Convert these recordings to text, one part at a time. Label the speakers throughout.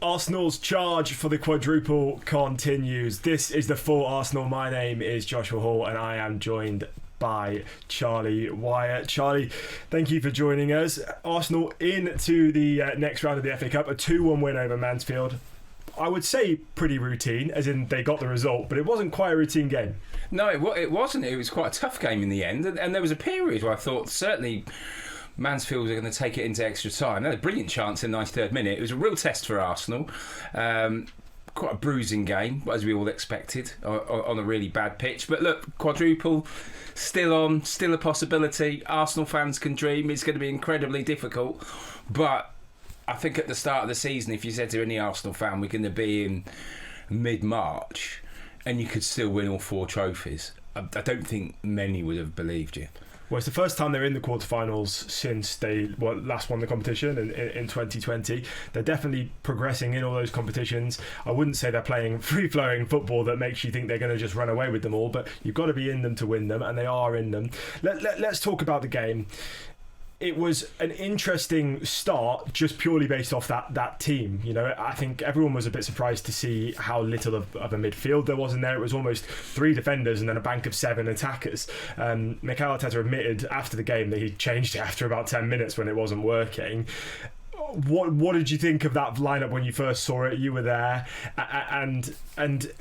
Speaker 1: Arsenal's charge for the quadruple continues. This is the Full Arsenal. My name is Joshua Hall and I am joined by Charlie Wyett. Charlie, thank you for joining us. Arsenal into the next round of the FA Cup, a 2-1 win over Mansfield. I would say pretty routine, as in they got the result, but it wasn't quite a routine game.
Speaker 2: No, it wasn't. It was quite a tough game in the end, and there was a period where I thought certainly Mansfield were going to take it into extra time. They had a brilliant chance in the 93rd minute. It was a real test for Arsenal. Quite a bruising game, as we all expected, on a really bad pitch. But look, quadruple, still on, still a possibility. Arsenal fans can dream. It's going to be incredibly difficult. But I think at the start of the season, if you said to any Arsenal fan, we're going to be in mid-March, and you could still win all 4 trophies, I don't think many would have believed you.
Speaker 1: Well, it's the first time they're in the quarterfinals since they last won the competition in 2020. They're definitely progressing in all those competitions. I wouldn't say they're playing free-flowing football that makes you think they're going to just run away with them all, but you've got to be in them to win them, and they are in them. Let's talk about the game. It was an interesting start just purely based off that team. You know, I think everyone was a bit surprised to see how little of a midfield there was in there. It was almost 3 defenders and then a bank of 7 attackers. Mikel Arteta admitted after the game that he changed it after about 10 minutes when it wasn't working. What did you think of that lineup when you first saw it? You were there, and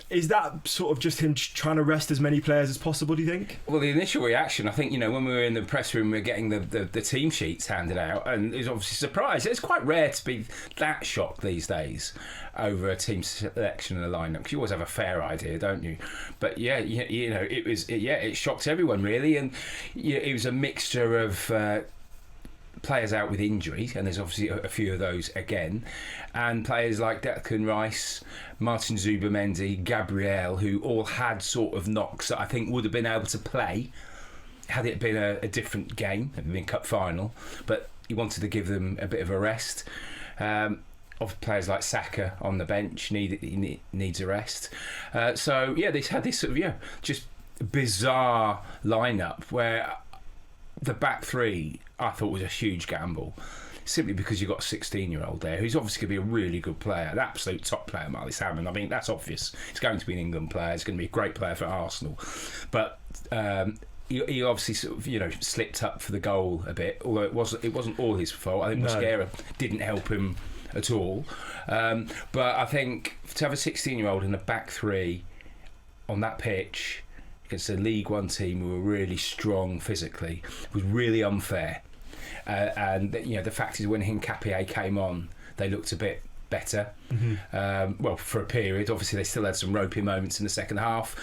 Speaker 1: is that sort of just him trying to rest as many players as possible, do you think?
Speaker 2: Well, the initial reaction, I think, when we were in the press room, we were getting the team sheets handed out, and it was obviously surprised. It's quite rare to be that shocked these days over a team selection and a lineup, because you always have a fair idea, don't you? But it shocked everyone really, and it was a mixture of players out with injury, and there's obviously a few of those again, and players like Declan Rice, Martin Zubimendi, Gabriel, who all had sort of knocks that I think would have been able to play had it been a different game, had it been cup final, but he wanted to give them a bit of a rest. Of players like Saka on the bench needs a rest. They had this sort of just bizarre lineup where the back 3 I thought was a huge gamble, simply because you've got a 16-year-old there who's obviously going to be a really good player, an absolute top player, Marley Salmon. I mean, that's obvious. He's going to be an England player. He's going to be a great player for Arsenal. But he obviously sort of, slipped up for the goal a bit, although it wasn't all his fault. I think Mosquera didn't help him at all. But I think to have a 16-year-old in the back 3 on that pitch against a League One team who were really strong physically was really unfair. And the fact is, when Hincapié came on, they looked a bit better. Mm-hmm. For a period. Obviously, they still had some ropey moments in the second half.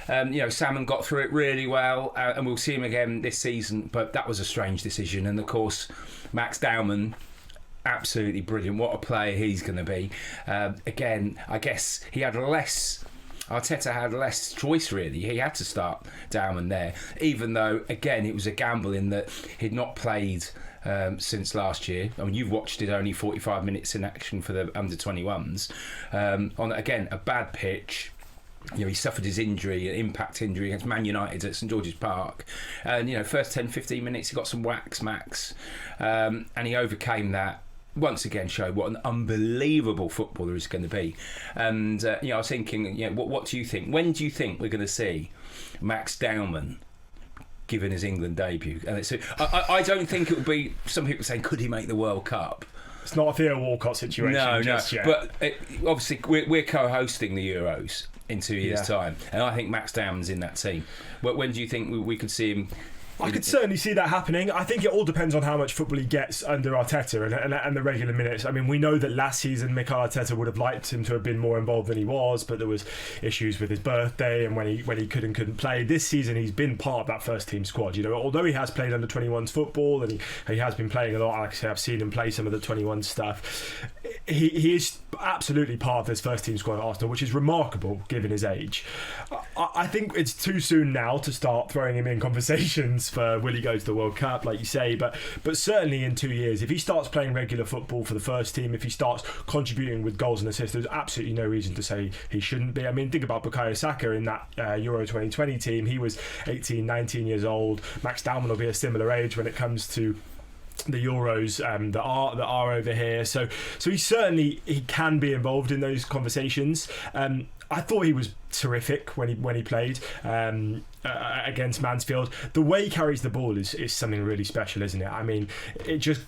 Speaker 2: Salmon got through it really well, and we'll see him again this season. But that was a strange decision. And of course, Max Dowman, absolutely brilliant. What a player he's going to be. Again, I guess Arteta had less choice, really. He had to start Dowman there, even though, again, it was a gamble in that he'd not played since last year. I mean, you've watched it only 45 minutes in action for the under-21s. On, again, a bad pitch. He suffered his injury, an impact injury against Man United at St George's Park. And, first 10, 15 minutes, he got some whacks, Max. And he overcame that. Once again showed what an unbelievable footballer he's going to be. And I was thinking, what do you think? When do you think we're going to see Max Dowman given his England debut? And I don't think it will be. Some people saying, could he make the World Cup?
Speaker 1: It's not a Theo Walcott situation. No. Yet.
Speaker 2: But obviously we're co-hosting the Euros in 2 years' time, and I think Max Dowman's in that team. When do you think we could see him?
Speaker 1: I could certainly see that happening. I think it all depends on how much football he gets under Arteta and the regular minutes. I mean, we know that last season Mikel Arteta would have liked him to have been more involved than he was, but there was issues with his birthday and when he couldn't play. This season he's been part of that first team squad. Although he has played under 21s football and he has been playing a lot. Like I say, I've seen him play some of the 21 stuff. He is absolutely part of this first team squad at Arsenal, which is remarkable given his age. I think it's too soon now to start throwing him in conversations for will he go to the World Cup, like you say, but certainly in 2 years, if he starts playing regular football for the first team, if he starts contributing with goals and assists, there's absolutely no reason to say he shouldn't be. I mean, think about Bukayo Saka in that Euro 2020 team. He was 18, 19 years old. Max Dowman will be a similar age when it comes to the Euros that are over here. So he can be involved in those conversations. I thought he was terrific when he played against Mansfield. The way he carries the ball is something really special, isn't it? I mean, it just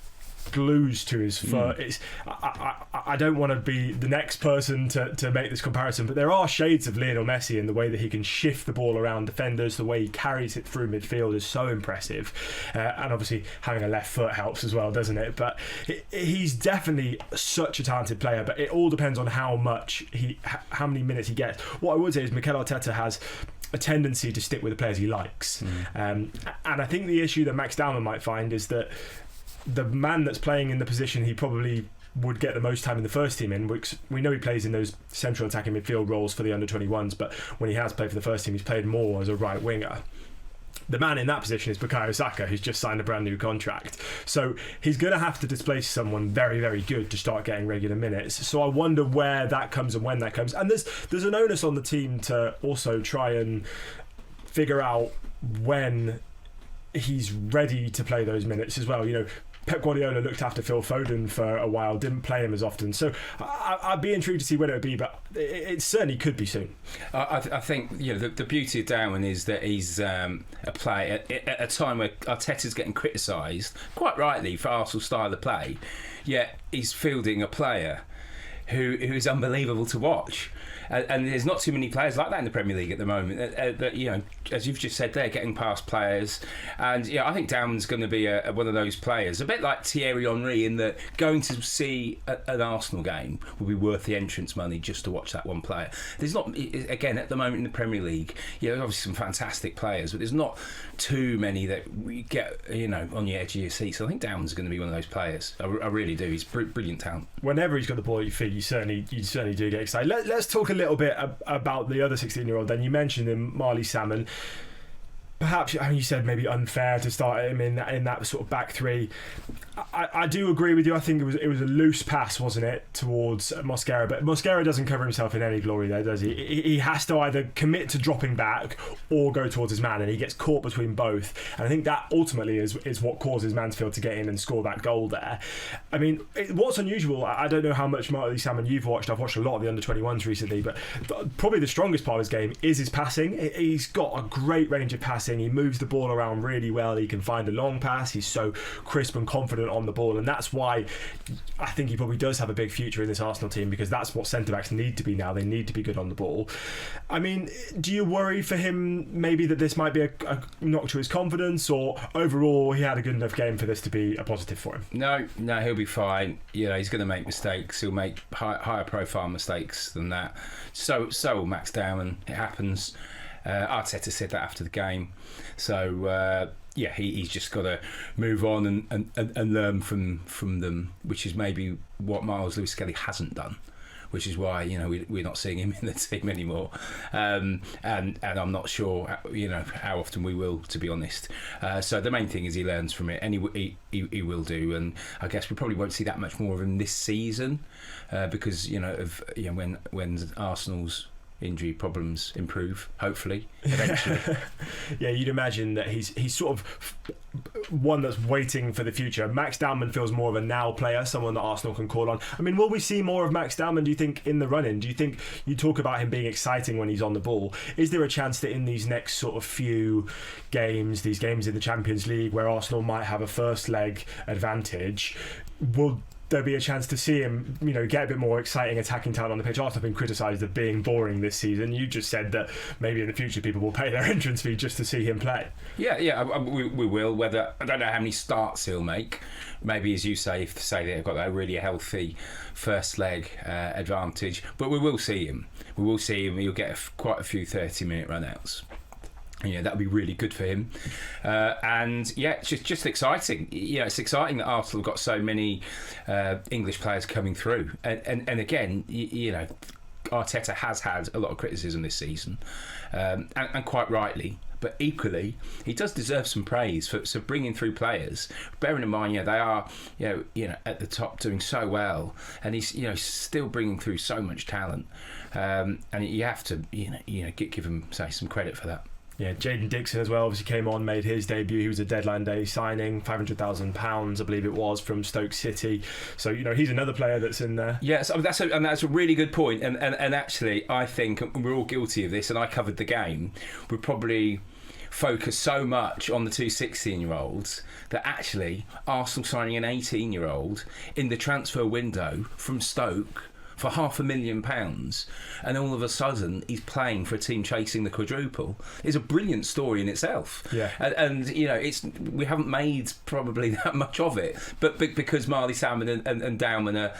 Speaker 1: glues to his foot. I don't want to be the next person to make this comparison, but there are shades of Lionel Messi in the way that he can shift the ball around defenders. The way he carries it through midfield is so impressive, and obviously having a left foot helps as well, doesn't it? But he's definitely such a talented player, but it all depends on how many minutes he gets. What I would say is Mikel Arteta has a tendency to stick with the players he likes, and I think the issue that Max Dowman might find is that the man that's playing in the position he probably would get the most time in the first team in, which we know he plays in those central attacking midfield roles for the under-21s, but when he has played for the first team, he's played more as a right winger. The man in that position is Bukayo Saka, who's just signed a brand new contract. So he's going to have to displace someone very, very good to start getting regular minutes. So I wonder where that comes and when that comes. And there's an onus on the team to also try and figure out when he's ready to play those minutes as well. You know, Pep Guardiola looked after Phil Foden for a while, didn't play him as often. So I'd be intrigued to see when it would be, but it certainly could be soon.
Speaker 2: I think the beauty of Dowman is that he's a player at a time where Arteta's getting criticised, quite rightly, for Arsenal's style of play, yet he's fielding a player who is unbelievable to watch. And there's not too many players like that in the Premier League at the moment. That as you've just said, they're getting past players, and I think Dowman's going to be one of those players, a bit like Thierry Henry, in that going to see an Arsenal game will be worth the entrance money just to watch that one player. There's not, again, at the moment in the Premier League, there's obviously some fantastic players, but there's not too many that we get on the edge of your seat. So I think Dowman's going to be one of those players. I really do. He's brilliant talent.
Speaker 1: Whenever he's got the ball at your feet, you certainly do get excited. Let's talk a little bit about the other 16-year-old. Then you mentioned him, Marley Salmon. Perhaps, you said maybe unfair to start him in that sort of back three. I do agree with you. I think it was a loose pass, wasn't it, towards Mosquera? But Mosquera doesn't cover himself in any glory there, does he? He has to either commit to dropping back or go towards his man, and he gets caught between both. And I think that ultimately is what causes Mansfield to get in and score that goal there. I mean, what's unusual, I don't know how much Marley Salmon you've watched. I've watched a lot of the under-21s recently, but probably the strongest part of his game is his passing. He's got a great range of passing. He moves the ball around really well. He can find a long pass. He's so crisp and confident on the ball, and that's why I think he probably does have a big future in this Arsenal team, because that's what centre-backs need to be now. They need to be good on the ball. I mean, do you worry for him maybe that this might be a knock to his confidence, or overall he had a good enough game for this to be a positive for him?
Speaker 2: No, he'll be fine. He's going to make mistakes. He'll make higher profile mistakes than that. So will Max Dowman. It happens. Arteta said that after the game. So he's just got to move on and learn from them, which is maybe what Miles Lewis-Skelly hasn't done, which is why we're not seeing him in the team anymore, and I'm not sure how often we will, to be honest. So the main thing is he learns from it, and he will do. And I guess we probably won't see that much more of him this season, because when Arsenal's injury problems improve, hopefully, eventually.
Speaker 1: Yeah, you'd imagine that he's sort of one that's waiting for the future. Max Dowman feels more of a now player, someone that Arsenal can call on. I mean, will we see more of Max Dowman, do you think, in the run-in? Do you think, you talk about him being exciting when he's on the ball, is there a chance that in these next sort of few games, these games in the Champions League where Arsenal might have a first leg advantage, will there'll be a chance to see him, get a bit more exciting attacking talent on the pitch? Arsenal have been criticised of being boring this season. You just said that maybe in the future people will pay their entrance fee just to see him play. Yeah,
Speaker 2: we will. Whether, I don't know how many starts he'll make. Maybe, as you say, if they've got that really healthy first leg advantage, but we will see him. He'll get quite a few 30-minute run-outs. That'd be really good for him, and it's just exciting. It's exciting that Arsenal have got so many English players coming through, and again, Arteta has had a lot of criticism this season, and quite rightly. But equally, he does deserve some praise for bringing through players. Bearing in mind, they are, at the top doing so well, and he's, still bringing through so much talent, and you have to, give him, say, some credit for that.
Speaker 1: Yeah, Jaden Dixon as well obviously came on, made his debut. He was a deadline day signing, £500,000 I believe it was, from Stoke City. So he's another player that's in there.
Speaker 2: Yes, that's a really good point. And actually, I think we're all guilty of this. And I covered the game. We probably focus so much on the two 16-year-olds that actually Arsenal signing an 18-year-old in the transfer window from Stoke for £500,000, and all of a sudden he's playing for a team chasing the quadruple, is a brilliant story in itself.
Speaker 1: Yeah.
Speaker 2: And we haven't made probably that much of it, but because Marley Salmon and Dowman are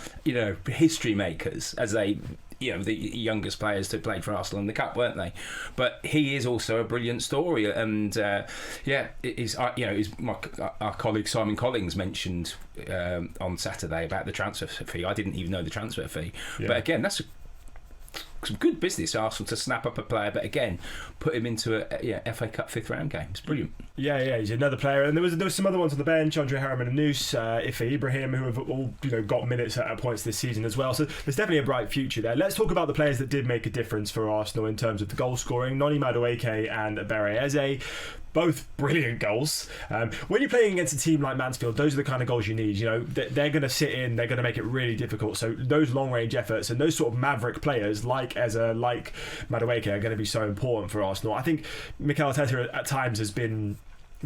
Speaker 2: history makers, as they the youngest players to play for Arsenal in the Cup, weren't they? But he is also a brilliant story, and our colleague Simon Collins mentioned on Saturday about the transfer fee. I didn't even know the transfer fee, but again, that's some good business, Arsenal, to snap up a player, but again, put him into a FA Cup 5th round game. It's brilliant.
Speaker 1: Yeah, he's another player, and there was some other ones on the bench, Andre Harriman and Noose, Ife Ibrahim, who have all got minutes at points this season as well. So there's definitely a bright future there. Let's talk about the players that did make a difference for Arsenal in terms of the goal scoring. Noni Madueke and Ebere Eze. Both brilliant goals. When you're playing against a team like Mansfield, those are the kind of goals you need. They're going to sit in, they're going to make it really difficult. So those long-range efforts and those sort of maverick players like Eze, like Madueke are going to be so important for Arsenal. I think Mikel Arteta at times has been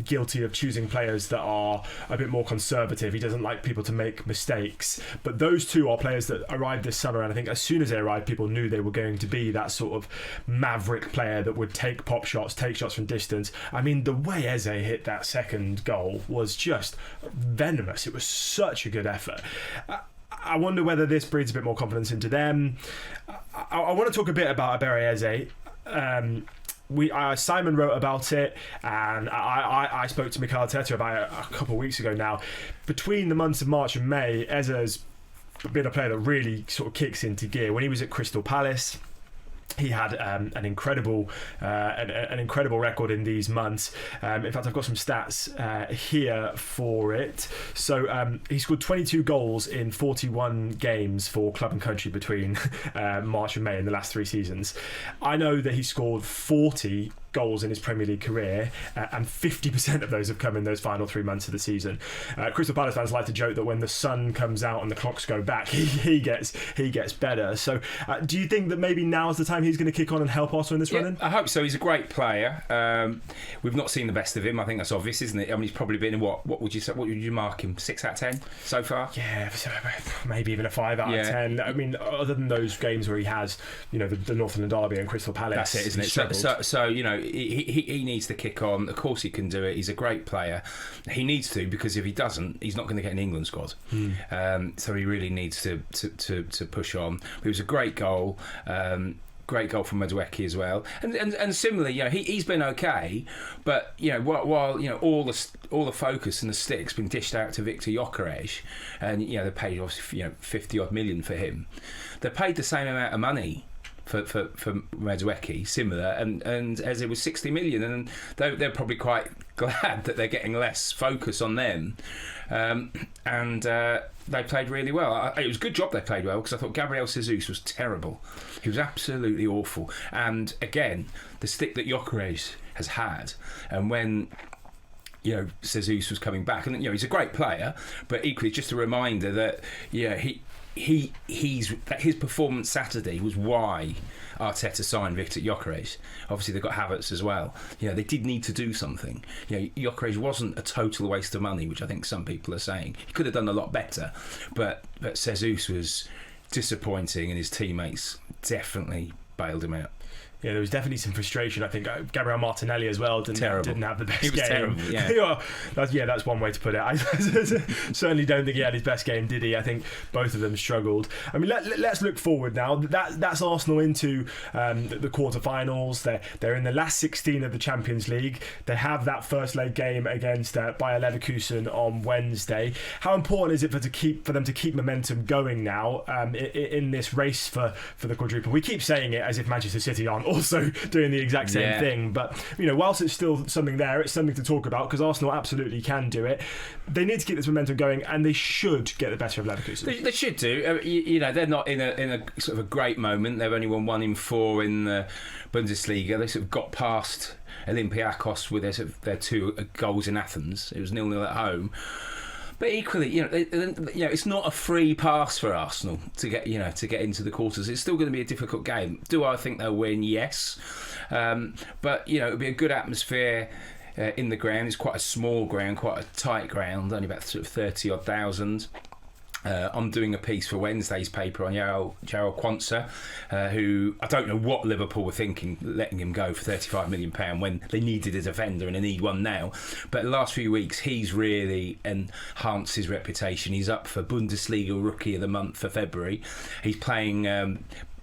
Speaker 1: guilty of choosing players that are a bit more conservative. He doesn't like people to make mistakes, but those two are players that arrived this summer, and I think as soon as they arrived, people knew they were going to be that sort of maverick player that would take pop shots, take shots from distance. I mean, the way Eze hit that second goal was just venomous. It was such a good effort. I wonder whether this breeds a bit more confidence into them. I want to talk a bit about Ebere Eze. Simon wrote about it, and I spoke to Mikel Arteta about it a couple of weeks ago now. Between the months of March and May, Eze's been a player that really sort of kicks into gear. When he was at Crystal Palace, he had an incredible record in these months. In fact, I've got some stats here for it. So he scored 22 goals in 41 games for club and country between March and May in the last 3 seasons. I know that he scored 40 goals in his Premier League career, and 50% of those have come in those final 3 months of the season. Crystal Palace fans like to joke that when the sun comes out and the clocks go back, he gets better. So do you think that maybe now's the time he's going to kick on and help Arsenal in this run-in?
Speaker 2: I hope so. He's a great player. We've not seen the best of him. I think that's obvious, isn't it? I mean, he's probably been in what would you say? What would you mark him? 6 out of 10 so far?
Speaker 1: Yeah, maybe even a 5 out of 10. I mean, other than those games where he has, the Northern Derby and Crystal Palace,
Speaker 2: that's it, isn't it? So he needs to kick on. Of course, he can do it. He's a great player. He needs to, because if he doesn't, he's not going to get an England squad. So he really needs to push on. But it was a great goal. Great goal from Madueke as well, and similarly, he's been okay, but while all the focus and the stick's been dished out to Victor Gyökeres, and they paid obviously 50 odd million for him. They paid the same amount of money for Madueke, similar, and as it was 60 million, and they're probably quite glad that they're getting less focus on them. And they played really well. It was a good job they played well, because I thought Gabriel Jesus was terrible. He was absolutely awful. And again, the stick that Gyökeres has had, and when Jesus was coming back, and he's a great player, but equally just a reminder that his performance Saturday was why Arteta signed Victor Gyökeres. Obviously they've got Havertz as well. They did need to do something. Gyökeres wasn't a total waste of money, which I think some people are saying. He could have done a lot better, but Jesus was disappointing, and his teammates definitely bailed him out.
Speaker 1: Yeah, there was definitely some frustration. I think Gabriel Martinelli as well didn't have the best game.
Speaker 2: He was terrible, yeah.
Speaker 1: That's one way to put it. I certainly don't think he had his best game, did he? I think both of them struggled. I mean, let's look forward now. That's Arsenal into the quarterfinals. They're in the last 16 of the Champions League. They have that first leg game against Bayer Leverkusen on Wednesday. How important is it for them to keep momentum going now in this race for the quadruple? We keep saying it as if Manchester City aren't also doing the exact same thing. But whilst it's still something there, it's something to talk about because Arsenal absolutely can do it. They need to keep this momentum going, and they should get the better of Leverkusen.
Speaker 2: They should do. They're not in a sort of a great moment. They've only won 1 in 4 in the Bundesliga. They sort of got past Olympiacos with their 2 goals in Athens. It was 0-0 at home. But equally, it's not a free pass for Arsenal to get into the quarters. It's still going to be a difficult game. Do I think they'll win? Yes, but it'll be a good atmosphere in the ground. It's quite a small ground, quite a tight ground, only about sort of 30-odd thousand. I'm doing a piece for Wednesday's paper on Jarell Quansah, who I don't know what Liverpool were thinking, letting him go for £35 million when they needed a defender and they need one now. But the last few weeks, he's really enhanced his reputation. He's up for Bundesliga Rookie of the Month for February. He's playing...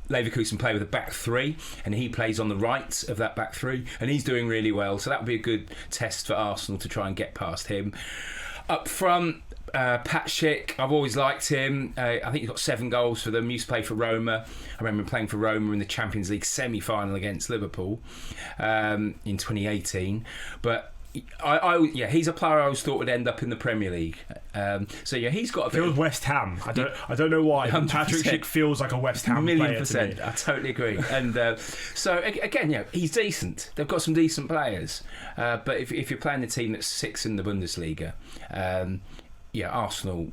Speaker 2: Leverkusen play with a back 3, and he plays on the right of that back 3, and he's doing really well. So that would be a good test for Arsenal to try and get past him. Up front, Pat Schick, I've always liked him. I think he's got 7 goals for them. Used to play for Roma. I remember him playing for Roma in the Champions League semi-final against Liverpool in 2018. But he's a player I always thought would end up in the Premier League. He's got a bit.
Speaker 1: Feels West Ham. I don't know why. 100%. Patrick Schick feels like a West Ham player to me.
Speaker 2: I totally agree. And so again, he's decent. They've got some decent players. But if you're playing a team that's 6th in the Bundesliga. Arsenal,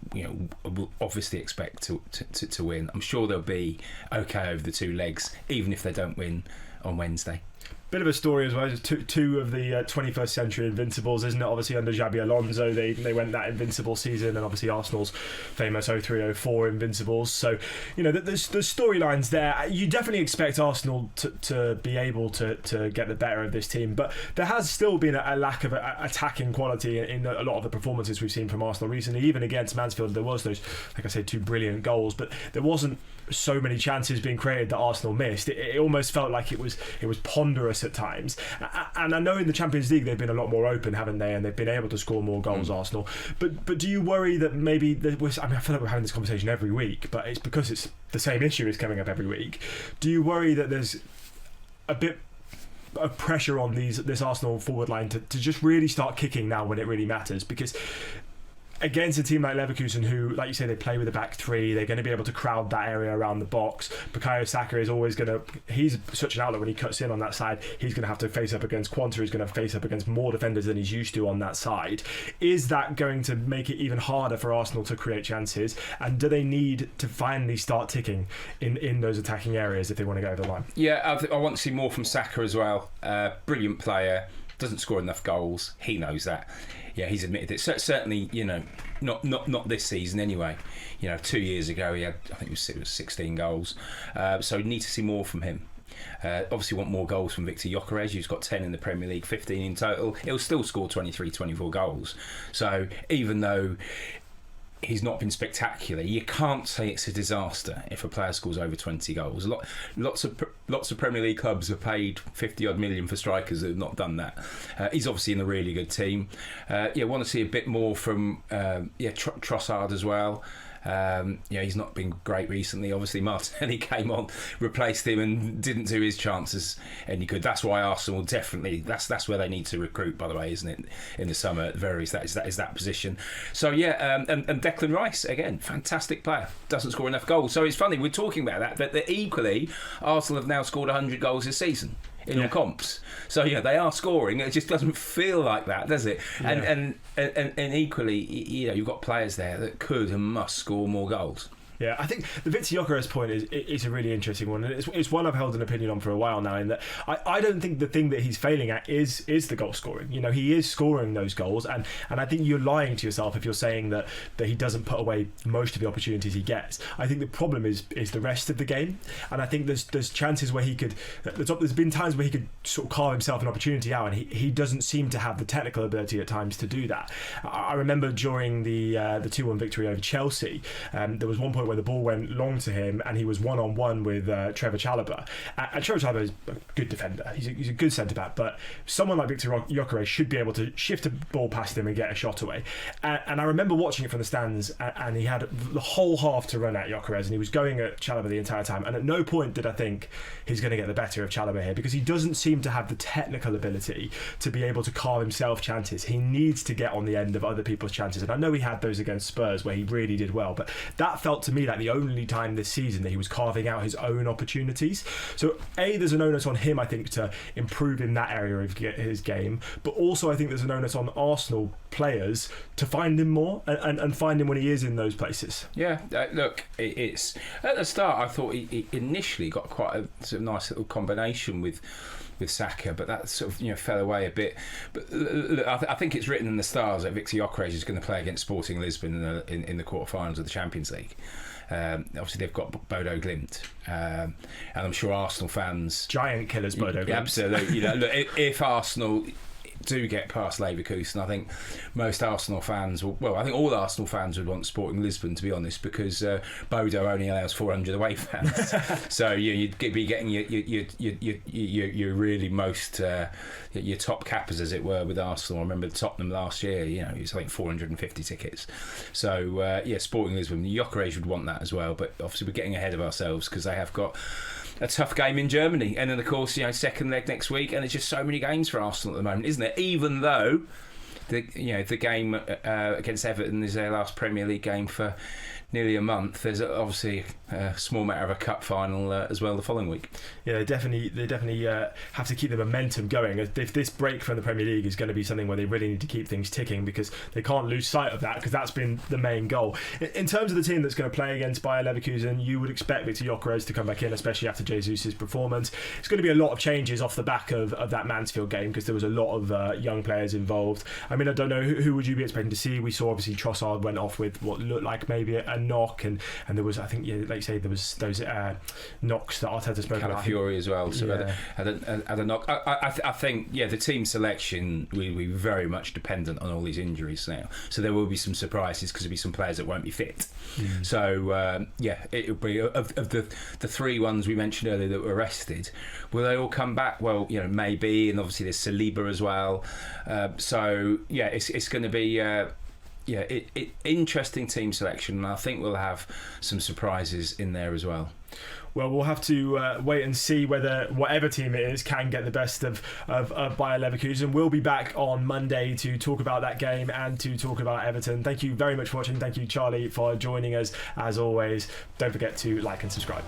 Speaker 2: will obviously expect to win. I'm sure they'll be okay over the 2 legs, even if they don't win on Wednesday.
Speaker 1: Bit of a story as well. Two of the 21st century invincibles, isn't it? Obviously under Xabi Alonso, they went that invincible season, and obviously Arsenal's famous 03-04 invincibles. So there's storylines there. You definitely expect Arsenal to be able to get the better of this team, but there has still been a lack of attacking quality in a lot of the performances we've seen from Arsenal recently. Even against Mansfield, there was those, like I said, 2 brilliant goals, but there wasn't so many chances being created that Arsenal missed. It almost felt like it was ponderous at times. And I know in the Champions League they've been a lot more open, haven't they? And they've been able to score more goals, Arsenal. But do you worry that maybe I feel like we're having this conversation every week, but it's because it's the same issue is coming up every week. Do you worry that there's a bit of pressure on this Arsenal forward line to just really start kicking now when it really matters? Because against a team like Leverkusen, who, like you say, they play with a back 3, they're going to be able to crowd that area around the box. Bukayo Saka is always going to... He's such an outlet when he cuts in on that side. He's going to have to face up against Quansah. He's going to face up against more defenders than he's used to on that side. Is that going to make it even harder for Arsenal to create chances? And do they need to finally start ticking in those attacking areas if they want to go over the line?
Speaker 2: Yeah, I want to see more from Saka as well. Brilliant player. Doesn't score enough goals. He knows that. Yeah, he's admitted it. So, certainly, not this season anyway. 2 years ago he had, I think it was 16 goals. So we need to see more from him. Obviously want more goals from Victor Gyökeres, who's got 10 in the Premier League, 15 in total. He'll still score 23, 24 goals. So even though he's not been spectacular, you can't say it's a disaster if a player scores over 20 goals. Lots of Premier League clubs have paid 50-odd million for strikers that have not done that. He's obviously in a really good team. Want to see a bit more from Trossard as well. He's not been great recently. Obviously Martinelli came on, replaced him, and didn't do his chances any good. That's why Arsenal definitely, that's where they need to recruit, by the way, isn't it, in the summer at the very least. That is that position. So and Declan Rice, again, fantastic player, doesn't score enough goals. So it's funny we're talking about that, but equally Arsenal have now scored 100 goals this season in all comps. So they are scoring. It just doesn't feel like that, does it? Yeah. And equally, you've got players there that could and must score more goals.
Speaker 1: Yeah, I think the Victor Gyökeres point is a really interesting one, and it's one I've held an opinion on for a while now. In that I don't think the thing that he's failing at is the goal scoring. He is scoring those goals, and I think you're lying to yourself if you're saying that he doesn't put away most of the opportunities he gets. I think the problem is the rest of the game, and I think there's chances where he could. There's been times where he could sort of carve himself an opportunity out, and he doesn't seem to have the technical ability at times to do that. I remember during the 2-1 victory over Chelsea, there was one point where where the ball went long to him and he was one-on-one with Trevor Chalobah. And Trevor Chalobah is a good defender. He's a good centre-back, but someone like Victor Gyökeres should be able to shift a ball past him and get a shot away. And I remember watching it from the stands, and he had the whole half to run at Gyökeres, and he was going at Chalobah the entire time. And at no point did I think he's going to get the better of Chalobah here, because he doesn't seem to have the technical ability to be able to carve himself chances. He needs to get on the end of other people's chances. And I know he had those against Spurs where he really did well, but that felt to me like the only time this season that he was carving out his own opportunities. So there's an onus on him, I think, to improve in that area of his game, but also I think there's an onus on Arsenal players to find him more and find him when he is in those places.
Speaker 2: Yeah, look, it's at the start I thought he initially got quite a sort of nice little combination with Saka, but that sort of fell away a bit. But look, I think it's written in the stars that Victor Gyökeres is going to play against Sporting Lisbon in the quarterfinals of the Champions League. Obviously they've got Bodo Glimt, and I'm sure Arsenal fans,
Speaker 1: giant killers, Bodo Glimt.
Speaker 2: Absolutely. Look, if Arsenal do get past Leverkusen, I think most Arsenal fans I think all Arsenal fans would want Sporting Lisbon, to be honest, because Bodo only allows 400 away fans. So you'd be getting your really most your top cappers, as it were, with Arsenal. I remember Tottenham last year, it was I think 450 tickets. So Sporting Lisbon, Gyökeres would want that as well, but obviously we're getting ahead of ourselves because they have got a tough game in Germany, and then of course second leg next week, and there's just so many games for Arsenal at the moment, isn't it? Even though the game against Everton is their last Premier League game for nearly a month, there's obviously a small matter of a cup final as well the following week.
Speaker 1: Yeah, they definitely have to keep the momentum going. If this break from the Premier League is going to be something where they really need to keep things ticking, because they can't lose sight of that, because that's been the main goal. In terms of the team that's going to play against Bayer Leverkusen, you would expect Victor Gyökeres to come back in, especially after Jesus' performance. It's going to be a lot of changes off the back of that Mansfield game, because there was a lot of young players involved. I mean, I don't know, who would you be expecting to see? We saw obviously Trossard went off with what looked like maybe a knock, and there was, I think, like you say, there was those knocks that Arteta spoke about.
Speaker 2: Calafiori as well, so had a knock. I think the team selection will be very much dependent on all these injuries now, so there will be some surprises because there'll be some players that won't be fit. So it'll be of the three ones we mentioned earlier that were rested, will they all come back? Well, maybe, and obviously there's Saliba as well, so it's going to be interesting team selection, and I think we'll have some surprises in there as well.
Speaker 1: Well, we'll have to wait and see whether whatever team it is can get the best of Bayer Leverkusen. We'll be back on Monday to talk about that game and to talk about Everton. Thank you very much for watching. Thank you, Charlie, for joining us as always. Don't forget to like and subscribe.